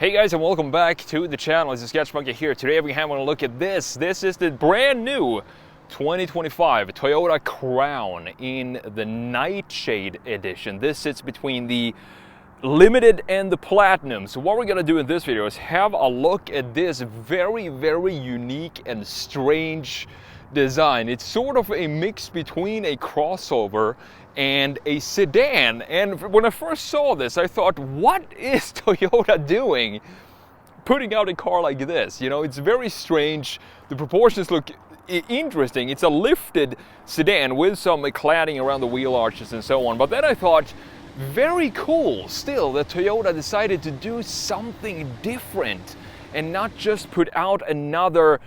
Hey guys, and welcome back to the channel. It's TheSketchMonkey here. Today we have a look at this. This is the brand new 2025 Toyota Crown in the Nightshade edition. This sits between the Limited and the Platinum. So what we're gonna do in this video is have a look at this very unique and strange design. It's sort of a mix between a crossover and a sedan. And when I first saw this, I thought, what is Toyota doing putting out a car like this? You know, it's very strange. The proportions look interesting. It's a lifted sedan with some cladding around the wheel arches and so on. But then I thought, very cool still that Toyota decided to do something different and not just put out another,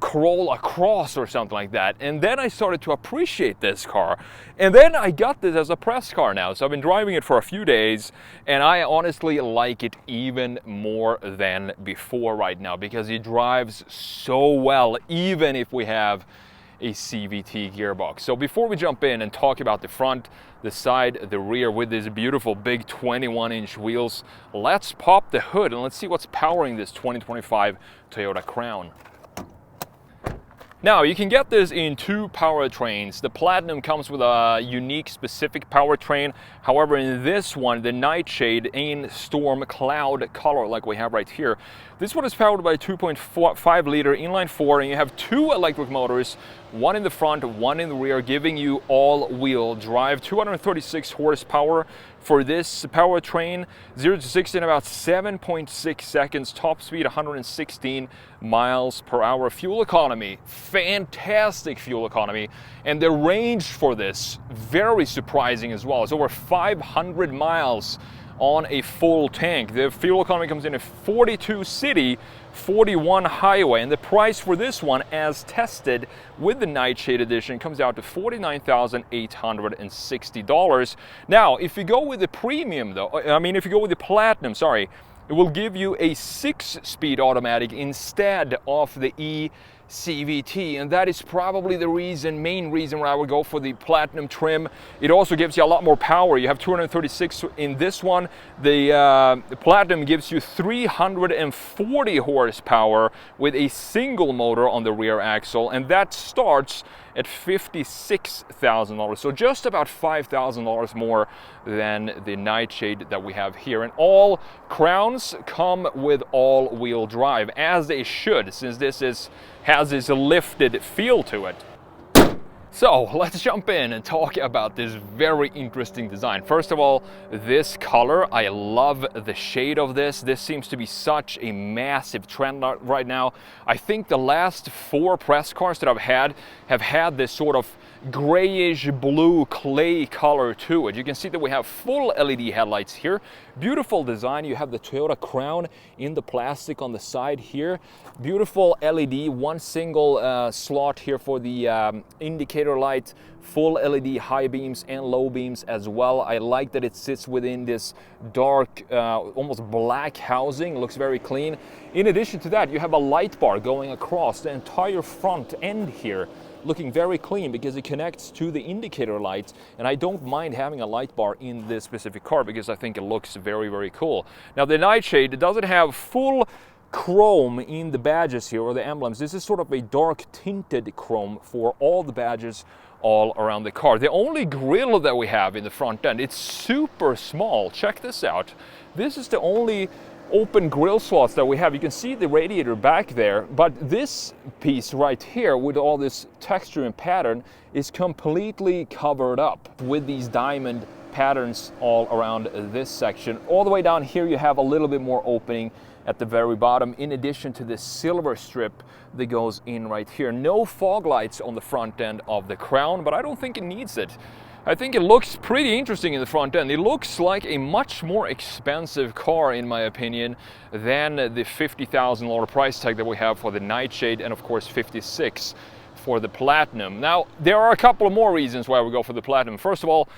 Corolla Cross or something like that. And then I started to appreciate this car. And then I got this as a press car now. So I've been driving it for a few days, and I honestly like it even more than before right now because it drives so well, even if we have a CVT gearbox. So before we jump in and talk about the front, the side, the rear with these beautiful big 21-inch wheels, let's pop the hood and let's see what's powering this 2025 Toyota Crown. Now, you can get this in two powertrains. The Platinum comes with a unique specific powertrain. However, in this one, the Nightshade in Storm Cloud color like we have right here, this one is powered by a 2.5 liter inline four, and you have two electric motors, one in the front, one in the rear, giving you all-wheel drive, 236 horsepower for this powertrain, 0 to 60 in about 7.6 seconds, top speed 116 miles per hour. Fuel economy, fantastic fuel economy, and the range for this, very surprising as well. It's over 500 miles on a full tank. The fuel economy comes in at 42 city, 41 highway, and the price for this one, as tested with the Nightshade edition, comes out to $49,860. Now, if you go with the premium though, if you go with the Platinum, sorry, it will give you a 6-speed automatic instead of the CVT, and that is probably the main reason why I would go for the Platinum trim. It also gives you a lot more power. You have 236 in this one. The Platinum gives you 340 horsepower with a single motor on the rear axle, and that starts at $56,000, so just about $5,000 more than the Nightshade that we have here. And all Crowns come with all-wheel drive, as they should, since this has this lifted feel to it. So let's jump in and talk about this very interesting design. First of all, this color, I love the shade of this. This seems to be such a massive trend right now. I think the last 4 press cars that I've had have had this sort of grayish blue clay color to it. You can see that we have full LED headlights here. Beautiful design. You have the Toyota Crown in the plastic on the side here. Beautiful LED, one single slot here for the indicator light. Full LED high beams and low beams as well. I like that it sits within this dark, almost black housing. Looks very clean. In addition to that, you have a light bar going across the entire front end here, looking very clean because it connects to the indicator lights, and I don't mind having a light bar in this specific car because I think it looks very cool. Now, the Nightshade, it doesn't have full chrome in the badges here or the emblems. This is sort of a dark tinted chrome for all the badges all around the car. The only grille that we have in the front end, it's super small. Check this out. This is the only open grill slots that we have. You can see the radiator back there, but this piece right here with all this texture and pattern is completely covered up with these diamond patterns all around this section. All the way down here you have a little bit more opening at the very bottom, in addition to this silver strip that goes in right here. No fog lights on the front end of the Crown, but I don't think it needs it. I think it looks pretty interesting in the front end. It looks like a much more expensive car, in my opinion, than the $50,000 price tag that we have for the Nightshade, and of course $56,000 for the Platinum. Now, there are a couple of more reasons why we go for the Platinum. First of all,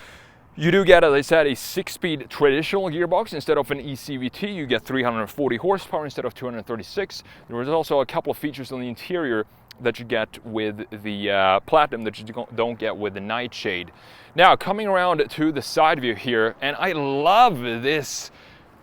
you do get, as I said, a 6-speed traditional gearbox. Instead of an eCVT, you get 340 horsepower instead of 236. There is also a couple of features on the interior that you get with the Platinum that you don't get with the Nightshade. Now, coming around to the side view here, and I love this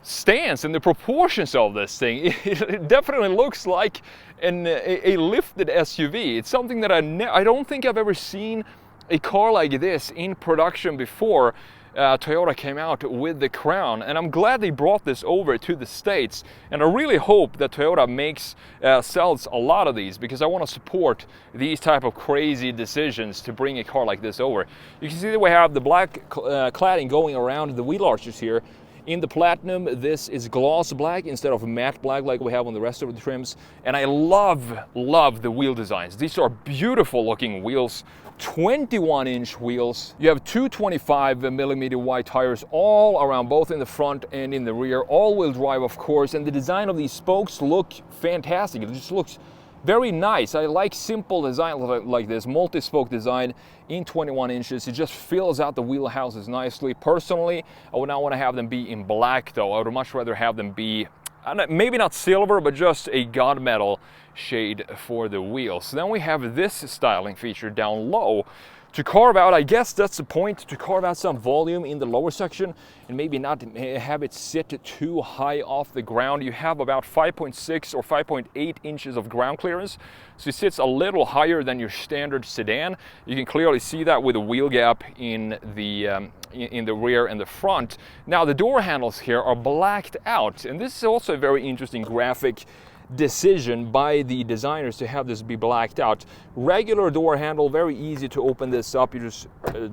stance and the proportions of this thing, it definitely looks like a lifted SUV. It's something that I don't think I've ever seen a car like this in production before. Toyota came out with the Crown, and I'm glad they brought this over to the States, and I really hope that Toyota sells a lot of these, because I want to support these type of crazy decisions to bring a car like this over. You can see that we have the black cladding going around the wheel arches here. In the Platinum, this is gloss black instead of matte black like we have on the rest of the trims. And I love the wheel designs. These are beautiful looking wheels, 21-inch wheels. You have two 25mm wide tires all around, both in the front and in the rear. All-wheel drive, of course, and the design of these spokes look fantastic. It just looks very nice. I like simple design like this, multi-spoke design in 21 inches. It just fills out the wheelhouses nicely. Personally, I would not want to have them be in black though. I would much rather have them be, maybe not silver, but just a gunmetal shade for the wheels. Then we have this styling feature down low to carve out, I guess that's the point, to carve out some volume in the lower section and maybe not have it sit too high off the ground. You have about 5.6 or 5.8 inches of ground clearance, so it sits a little higher than your standard sedan. You can clearly see that with the wheel gap in the rear and the front. Now the door handles here are blacked out, and this is also a very interesting graphic decision by the designers to have this be blacked out. Regular door handle, very easy to open this up. You just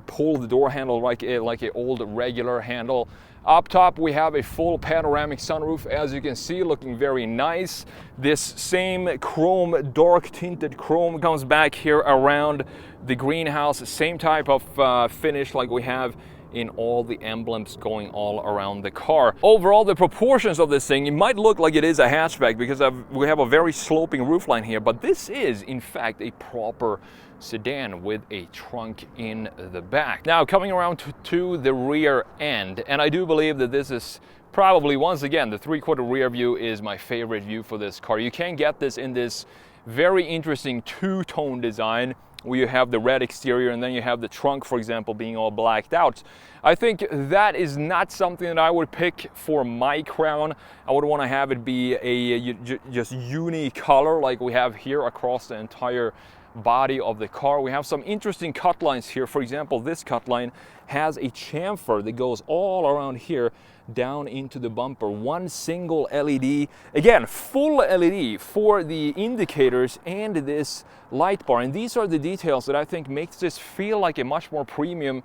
pull the door handle like a old regular handle. Up top we have a full panoramic sunroof, as you can see, looking very nice. This same chrome, dark tinted chrome, comes back here around the greenhouse. Same type of finish like we have in all the emblems going all around the car. Overall, the proportions of this thing, it might look like it is a hatchback because we have a very sloping roofline here, but this is in fact a proper sedan with a trunk in the back. Now coming around to the rear end, and I do believe that this is probably, once again, the 3/4 rear view is my favorite view for this car. You can get this in this very interesting two-tone design, where you have the red exterior and then you have the trunk, for example, being all blacked out. I think that is not something that I would pick for my Crown. I would want to have it be a just uni-color like we have here across the entire body of the car. We have some interesting cut lines here. For example, this cut line has a chamfer that goes all around here down into the bumper. One single LED, again full LED for the indicators and this light bar, and these are the details that I think makes this feel like a much more premium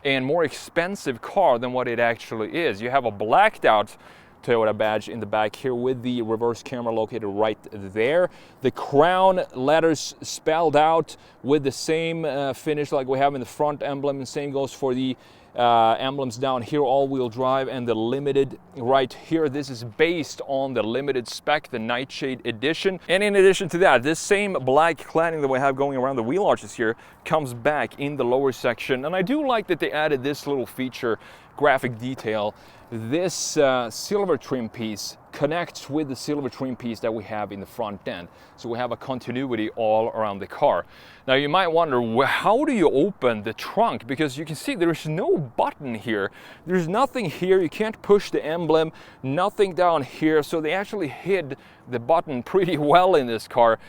and more expensive car than what it actually is. You have a blacked out Toyota badge in the back here with the reverse camera located right there. The Crown letters spelled out with the same finish like we have in the front emblem, and same goes for the emblems down here, all-wheel drive and the Limited right here. This is based on the Limited spec, the Nightshade edition. And in addition to that, this same black cladding that we have going around the wheel arches here comes back in the lower section. And I do like that they added this little feature, graphic detail. This silver trim piece connects with the silver trim piece that we have in the front end. So we have a continuity all around the car. Now you might wonder, well, how do you open the trunk? Because you can see there's no button here. There's nothing here. You can't push the emblem, nothing down here. So they actually hid the button pretty well in this car.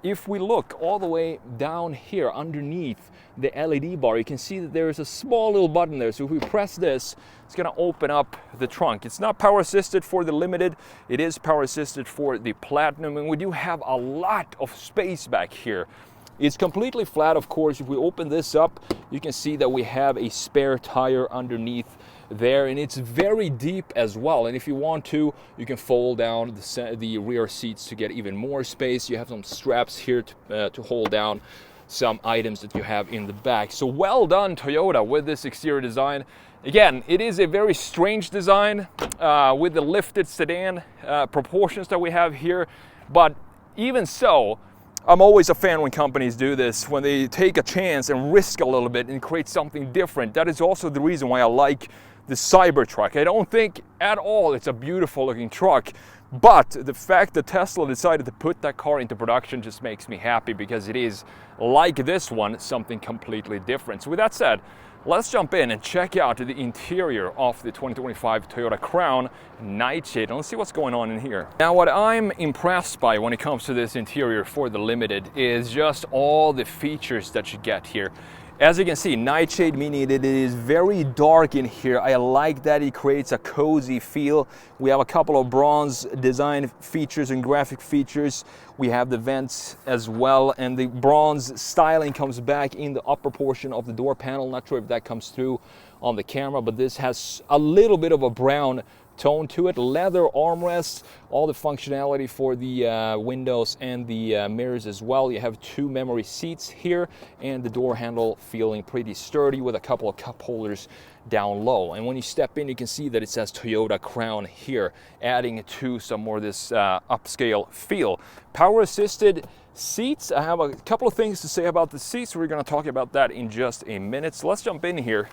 If we look all the way down here underneath the LED bar, you can see that there is a small little button there. So if we press this, it's going to open up the trunk. It's not power assisted for the Limited. It is power assisted for the Platinum, and we do have a lot of space back here. It's completely flat, of course. If we open this up, you can see that we have a spare tire underneath there, and it's very deep as well. And if you want to, you can fold down the rear seats to get even more space. You have some straps here to hold down some items that you have in the back. So well done, Toyota, with this exterior design. Again, it is a very strange design with the lifted sedan proportions that we have here, but even so, I'm always a fan when companies do this, when they take a chance and risk a little bit and create something different. That is also the reason why I like the Cybertruck. I don't think at all it's a beautiful looking truck, but the fact that Tesla decided to put that car into production just makes me happy, because it is, like this one, something completely different. So with that said, Let's jump in and check out the interior of the 2025 Toyota Crown Nightshade, and let's see what's going on in here. Now, what I'm impressed by when it comes to this interior for the Limited is just all the features that you get here. As you can see, Nightshade, meaning that it is very dark in here. I like that it creates a cozy feel. We have a couple of bronze design features and graphic features. We have the vents as well, and the bronze styling comes back in the upper portion of the door panel. Not sure if that comes through on the camera, but this has a little bit of a brown tone to it. Leather armrests, all the functionality for the windows and the mirrors as well. You have 2 memory seats here, and the door handle feeling pretty sturdy with a couple of cup holders down low. And when you step in, you can see that it says Toyota Crown here, adding to some more of this upscale feel. Power assisted seats. I have a couple of things to say about the seats. We're going to talk about that in just a minute. So let's jump in here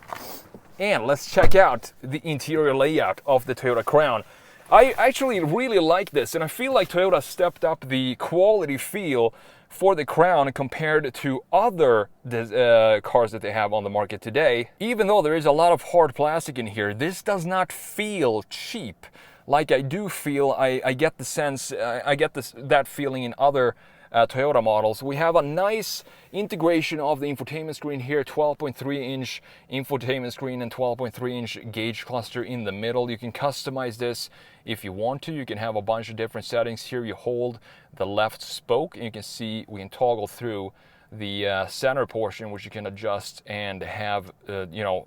and let's check out the interior layout of the Toyota Crown. I actually really like this, and I feel like Toyota stepped up the quality feel for the Crown compared to other cars that they have on the market today. Even though there is a lot of hard plastic in here, this does not feel cheap. Like I do feel, I get the sense, I get that feeling in other Toyota models. We have a nice integration of the infotainment screen here, 12.3-inch infotainment screen and 12.3-inch gauge cluster in the middle. You can customize this if you want to. You can have a bunch of different settings here. You hold the left spoke and you can see we can toggle through the center portion, which you can adjust and have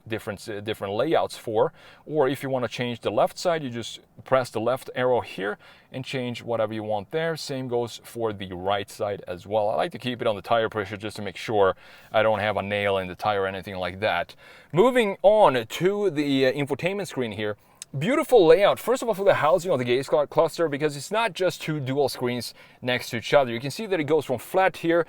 different layouts for. Or if you want to change the left side, you just press the left arrow here and change whatever you want there. Same goes for the right side as well. I like to keep it on the tire pressure just to make sure I don't have a nail in the tire or anything like that. Moving on to the infotainment screen here. Beautiful layout, first of all, for the housing of the gauge cluster, because it's not just 2 dual screens next to each other. You can see that it goes from flat here,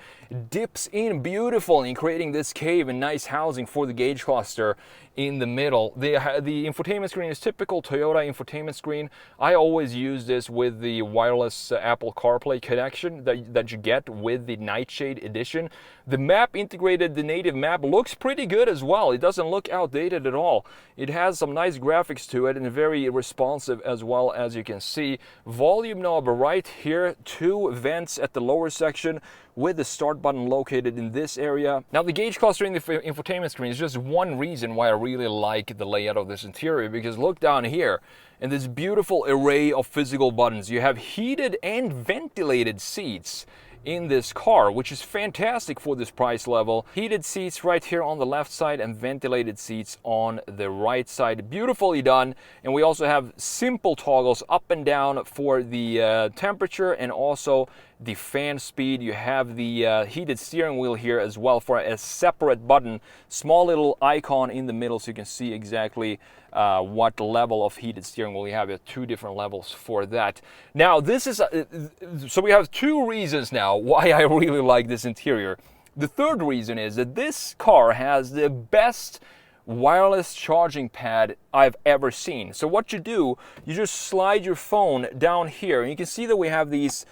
dips in beautifully in creating this cave and nice housing for the gauge cluster in the middle. The infotainment screen is typical Toyota infotainment screen. I always use this with the wireless Apple CarPlay connection that you get with the Nightshade edition. The map integrated, the native map, looks pretty good as well. It doesn't look outdated at all. It has some nice graphics to it and very responsive as well, as you can see. Volume knob right here, 2 vents at the lower section with the start button located in this area. Now, the gauge cluster in the infotainment screen is just one reason why I really like the layout of this interior, because look down here and this beautiful array of physical buttons. You have heated and ventilated seats in this car, which is fantastic for this price level. Heated seats right here on the left side and ventilated seats on the right side. Beautifully done. And we also have simple toggles up and down for the temperature and also the fan speed. You have the heated steering wheel here as well for a separate button. Small little icon in the middle so you can see exactly what level of heated steering wheel you have. You have 2 different levels for that. Now, this is so we have 2 reasons now why I really like this interior. The third reason is that this car has the best wireless charging pad I've ever seen. So what you do, you just slide your phone down here, and you can see that we have these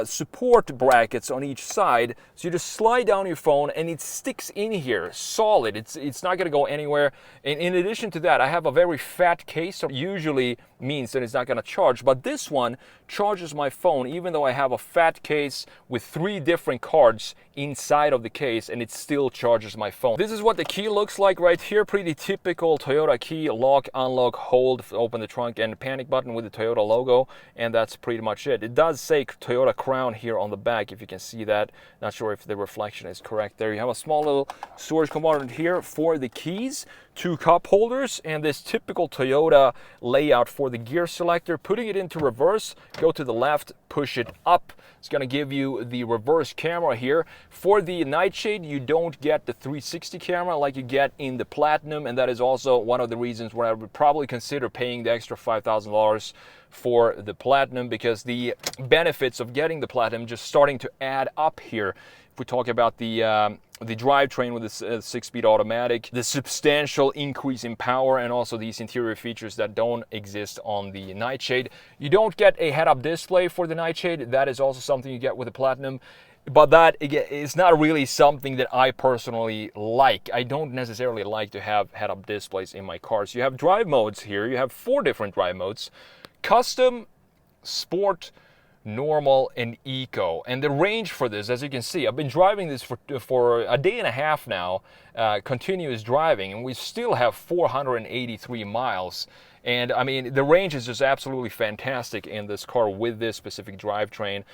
support brackets on each side. So you just slide down your phone and it sticks in here solid. It's not going to go anywhere. And in addition to that, I have a very fat case, so usually means that it's not going to charge, but this one charges my phone even though I have a fat case with 3 different cards inside of the case, and it still charges my phone. This is what the key looks like right here. Pretty typical Toyota key: lock, unlock, hold, open the trunk, and panic button with the Toyota logo, and that's pretty much it. It does say Toyota Crown here on the back, if you can see that. Not sure if the reflection is correct there. You have a small little storage compartment here for the keys, 2 cup holders, and this typical Toyota layout for the gear selector. Putting it into reverse, go to the left, push it up. It's going to give you the reverse camera here. For the Nightshade, you don't get the 360 camera like you get in the Platinum, and that is also one of the reasons where I would probably consider paying the extra $5,000 for the Platinum, because the benefits of getting the Platinum just starting to add up here. If we talk about the drivetrain with this 6-speed automatic, the substantial increase in power, and also these interior features that don't exist on the Nightshade. You don't get a head-up display for the Nightshade. That is also something you get with the Platinum. but that again is not really something that I personally like. I don't necessarily like to have head-up displays in my cars. You have drive modes here. You have 4 different drive modes: custom, sport, normal, and eco. And the range for this, as you can see, I've been driving this for a day and a half now, continuous driving, and we still have 483 miles. And I mean, the range is just absolutely fantastic in this car with this specific drivetrain.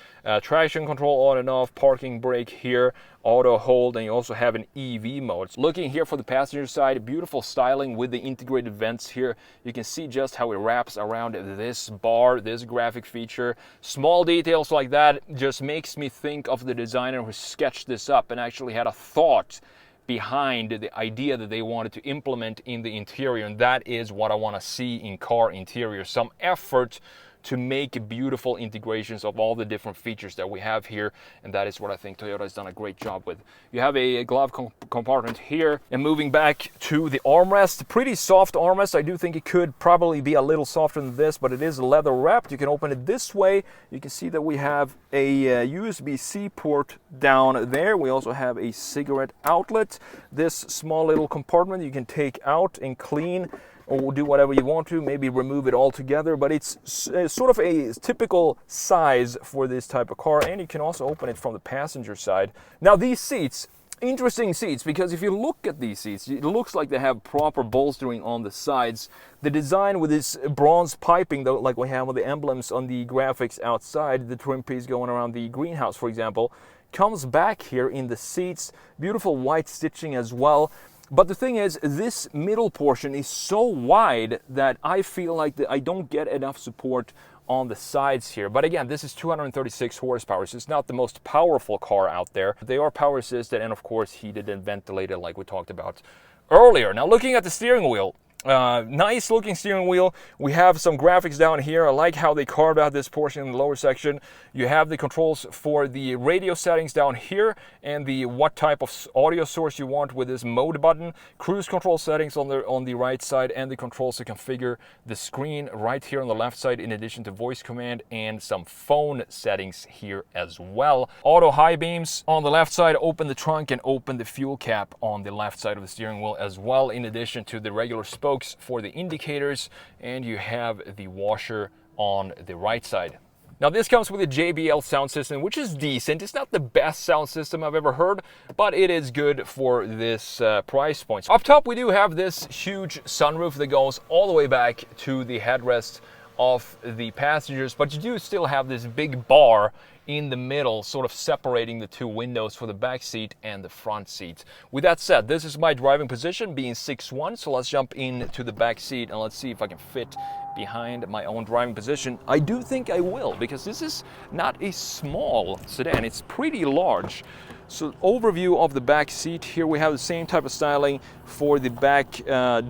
Traction control on and off, parking brake here, auto hold, and you also have an EV mode. Looking here for the passenger side, beautiful styling with the integrated vents here. You can see just how it wraps around this bar, this graphic feature. Small details like that just makes me think of the designer who sketched this up and actually had a thought behind the idea that they wanted to implement in the interior, and that is what I want to see in car interior. Some effort to make beautiful integrations of all the different features that we have here, and that is what I think Toyota has done a great job with. You have a glove compartment here, and moving back to the armrest, pretty soft armrest. I do think it could probably be a little softer than this, but it is leather wrapped. You can open it this way. You can see that we have a USB-C port down there. We also have a cigarette outlet. This small little compartment you can take out and clean, or do whatever you want to, maybe remove it all together, but it's sort of a typical size for this type of car, and you can also open it from the passenger side. Now these seats, interesting seats, because if you look at these seats, it looks like they have proper bolstering on the sides. The design with this bronze piping, though, like we have with the emblems on the graphics outside, the trim piece going around the greenhouse, for example, comes back here in the seats. Beautiful white stitching as well. But the thing is, this middle portion is so wide that I feel like I don't get enough support on the sides here. But again, this is 236 horsepower, so it's not the most powerful car out there. They are power assisted and of course heated and ventilated like we talked about earlier. Now looking at the steering wheel, nice looking steering wheel. We have some graphics down here. I like how they carved out this portion in the lower section. You have the controls for the radio settings down here and the what type of audio source you want with this mode button. Cruise control settings on the right side, and the controls to configure the screen right here on the left side, in addition to voice command and some phone settings here as well. Auto high beams on the left side. Open the trunk and open the fuel cap on the left side of the steering wheel as well, in addition to the regular spokes for the indicators, and you have the washer on the right side. Now this comes with a JBL sound system, which is decent. It's not the best sound system I've ever heard, but it is good for this price point. Up top we do have this huge sunroof that goes all the way back to the headrest of the passengers, but you do still have this big bar in the middle, sort of separating the two windows for the back seat and the front seat. With that said, this is my driving position, being 6'1", so let's jump into the back seat and let's see if I can fit behind my own driving position. I do think I will, because this is not a small sedan, it's pretty large. So overview of the back seat, here we have the same type of styling for the back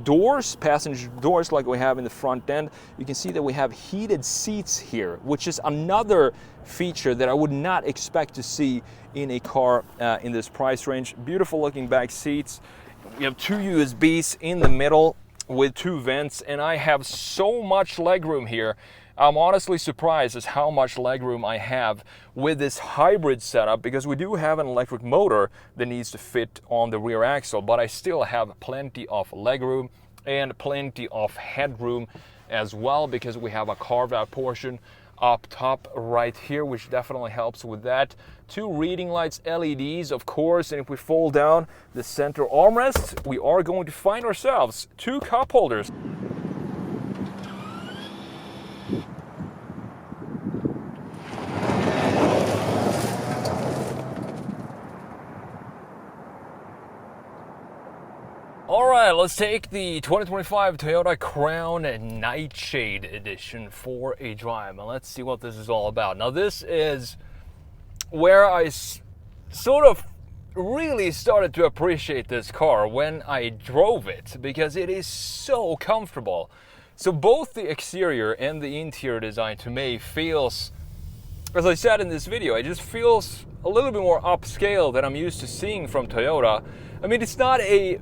doors, passenger doors, like we have in the front end. You can see that we have heated seats here, which is another feature that I would not expect to see in a car in this price range. Beautiful looking back seats. We have 2 USBs in the middle with 2 vents, and I have so much legroom here. I'm honestly surprised as how much legroom I have with this hybrid setup, because we do have an electric motor that needs to fit on the rear axle, but I still have plenty of legroom and plenty of headroom as well, because we have a carved out portion up top right here, which definitely helps with that. 2 reading lights, LEDs, of course, and if we fold down the center armrest, we are going to find ourselves 2 cup holders. All right, let's take the 2025 Toyota Crown Nightshade Edition for a drive, and let's see what this is all about. Now, this is where I sort of really started to appreciate this car when I drove it, because it is so comfortable. So both the exterior and the interior design to me feels, as I said in this video, it just feels a little bit more upscale than I'm used to seeing from Toyota. I mean, it's not a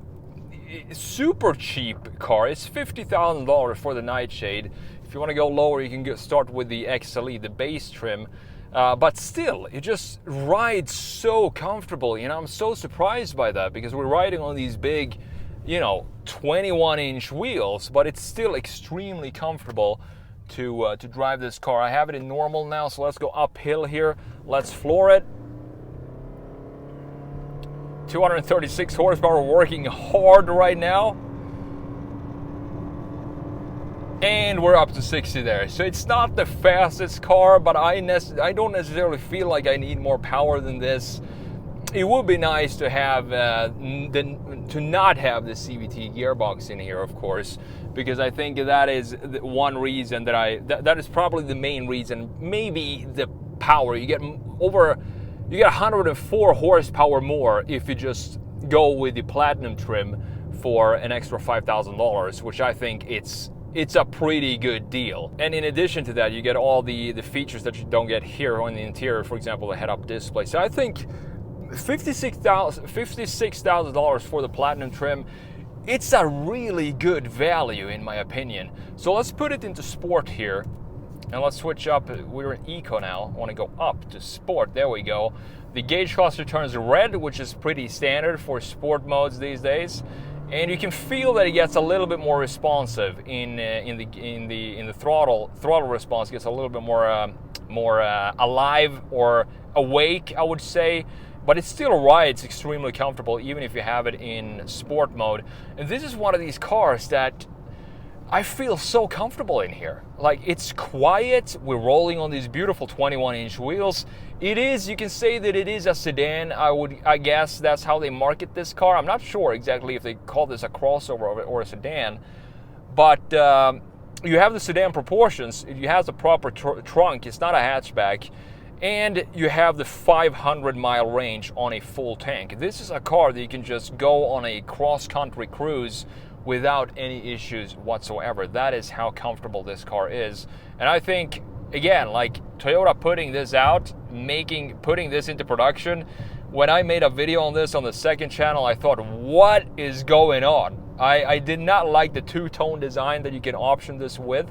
super cheap car. It's $50,000 for the Nightshade. If you want to go lower, you can start with the XLE, the base trim. But still, it just rides so comfortable. You know, I'm so surprised by that because we're riding on these big, you know, 21-inch wheels, but it's still extremely comfortable to drive this car. I have it in normal now, so let's go uphill here. Let's floor it. 236 horsepower, working hard right now. And we're up to 60 there. So it's not the fastest car, but I don't necessarily feel like I need more power than this. It would be nice to have to not have the CVT gearbox in here, of course, because I think that is one reason that is probably the main reason. Maybe the power, you get 104 horsepower more if you just go with the platinum trim for an extra $5,000, which I think it's a pretty good deal. And in addition to that, you get all the features that you don't get here on the interior, for example, the head-up display. So I think $56,000 for the platinum trim, it's a really good value in my opinion. So let's put it into sport here. And let's switch up. We're in Eco now. I want to go up to Sport. There we go. The gauge cluster turns red, which is pretty standard for sport modes these days. And you can feel that it gets a little bit more responsive in the throttle. Throttle response gets a little bit more alive or awake, I would say. But it still rides extremely comfortable, even if you have it in sport mode. And this is one of these cars that I feel so comfortable in here. Like, it's quiet, we're rolling on these beautiful 21-inch wheels. It is, you can say that it is a sedan. I guess that's how they market this car. I'm not sure exactly if they call this a crossover or a sedan, but you have the sedan proportions. You have the proper trunk, it's not a hatchback, and you have the 500-mile range on a full tank. This is a car that you can just go on a cross-country cruise without any issues whatsoever. That is how comfortable this car is. And I think, again, like Toyota putting this out, putting this into production, when I made a video on this on the second channel, I thought, what is going on? I did not like the two-tone design that you can option this with.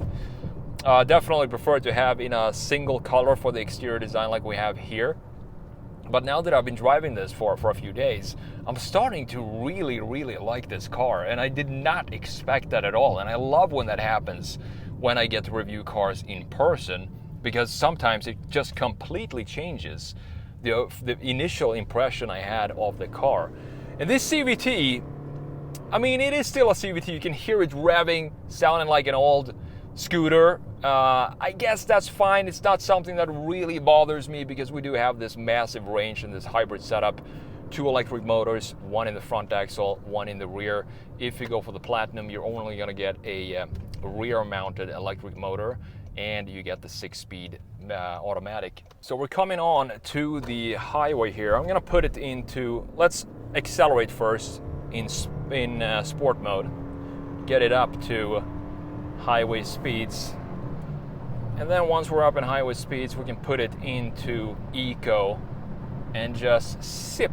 Definitely prefer to have in a single color for the exterior design like we have here. But now that I've been driving this for a few days, I'm starting to really, really like this car. And I did not expect that at all. And I love when that happens when I get to review cars in person, because sometimes it just completely changes the initial impression I had of the car. And this CVT, I mean, it is still a CVT. You can hear it revving, sounding like an old scooter. I guess that's fine. It's not something that really bothers me because we do have this massive range in this hybrid setup. 2 electric motors, 1 in the front axle, 1 in the rear. If you go for the Platinum, you're only going to get a rear-mounted electric motor, and you get the 6-speed automatic. So we're coming on to the highway here. I'm going to put it into, let's accelerate first in sport mode. Get it up to highway speeds. And then once we're up in highway speeds, we can put it into Eco and just sip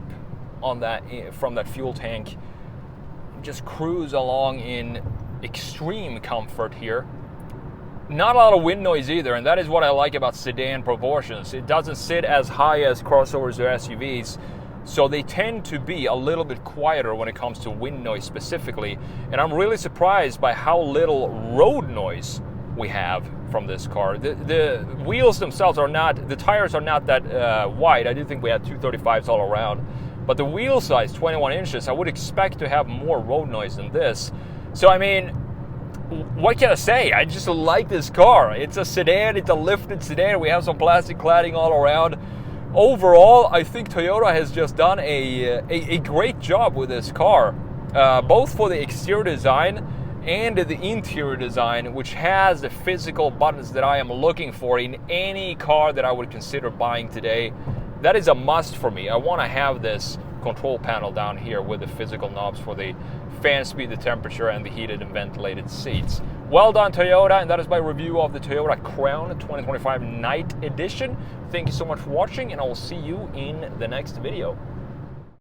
on that from that fuel tank. Just cruise along in extreme comfort here. Not a lot of wind noise either, and that is what I like about sedan proportions. It doesn't sit as high as crossovers or SUVs, so they tend to be a little bit quieter when it comes to wind noise specifically. And I'm really surprised by how little road noise we have from this car. The wheels themselves are not, the tires are not that wide. I do think we had 235s all around, but the wheel size, 21 inches, I would expect to have more road noise than this. So I mean, what can I say? I just like this car. It's a sedan, it's a lifted sedan. We have some plastic cladding all around. Overall, I think Toyota has just done a great job with this car, both for the exterior design and the interior design, which has the physical buttons that I am looking for in any car that I would consider buying today. That is a must for me. I want to have this control panel down here with the physical knobs for the fan speed, the temperature, and the heated and ventilated seats. Well done, Toyota, and that is my review of the Toyota Crown 2025 Night Edition. Thank you so much for watching, and I will see you in the next video.